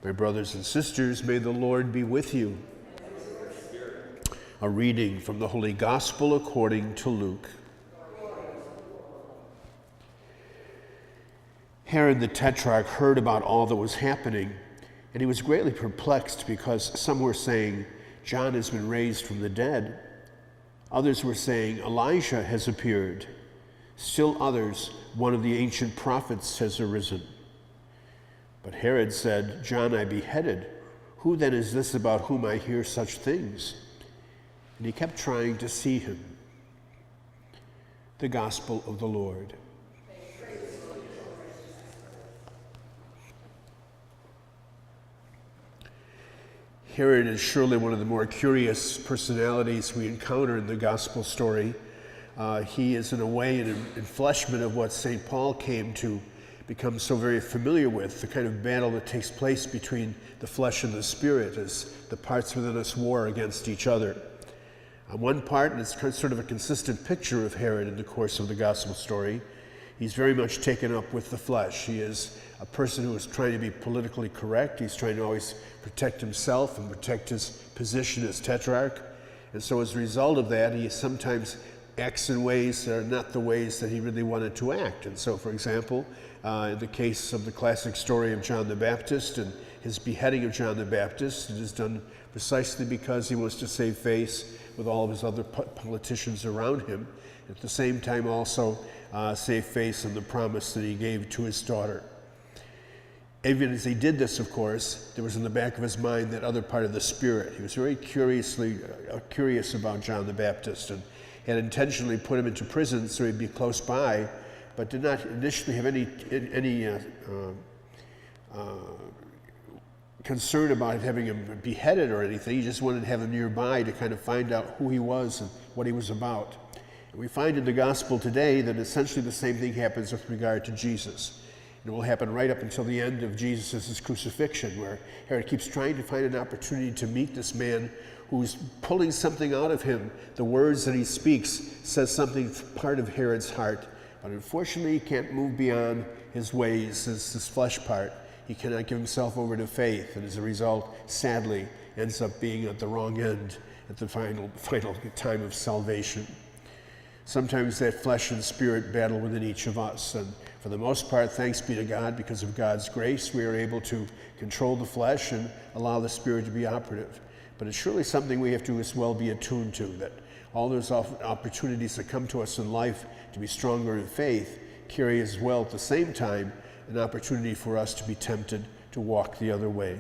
My brothers and sisters, may the Lord be with you. A reading from the Holy Gospel according to Luke. Herod the Tetrarch heard about all that was happening, and he was greatly perplexed because some were saying, John has been raised from the dead. Others were saying, Elijah has appeared. Still others, one of the ancient prophets has arisen. But Herod said, John I beheaded. Who then is this about whom I hear such things? And he kept trying to see him. The Gospel of the Lord. Herod is surely one of the more curious personalities we encounter in the Gospel story. He is in a way an enfleshment of what St. Paul came to become so very familiar with, the kind of battle that takes place between the flesh and the spirit as the parts within us war against each other. On one part, and it's sort of a consistent picture of Herod in the course of the gospel story, he's very much taken up with the flesh. He is a person who is trying to be politically correct. He's trying to always protect himself and protect his position as tetrarch. And so as a result of that, he sometimes acts in ways that are not the ways that he really wanted to act. And so, for example, in the case of the classic story of John the Baptist and his beheading of John the Baptist, it is done precisely because he wants to save face with all of his other politicians around him. At the same time also save face on the promise that he gave to his daughter. Even as he did this, of course, there was in the back of his mind that other part of the spirit. He was very curious about John the Baptist and had intentionally put him into prison so he'd be close by, but did not initially have any concern about having him beheaded or anything. He just wanted to have him nearby to kind of find out who he was and what he was about. And we find in the gospel today that essentially the same thing happens with regard to Jesus. It will happen right up until the end of Jesus' crucifixion, where Herod keeps trying to find an opportunity to meet this man who's pulling something out of him. The words that he speaks says something part of Herod's heart. But unfortunately, he can't move beyond his ways, his flesh part. He cannot give himself over to faith, and as a result, sadly, ends up being at the wrong end at the final time of salvation. Sometimes that flesh and spirit battle within each of us, and for the most part, thanks be to God, because of God's grace, we are able to control the flesh and allow the spirit to be operative. But it's surely something we have to as well be attuned to, that all those opportunities that come to us in life to be stronger in faith carry as well at the same time an opportunity for us to be tempted to walk the other way.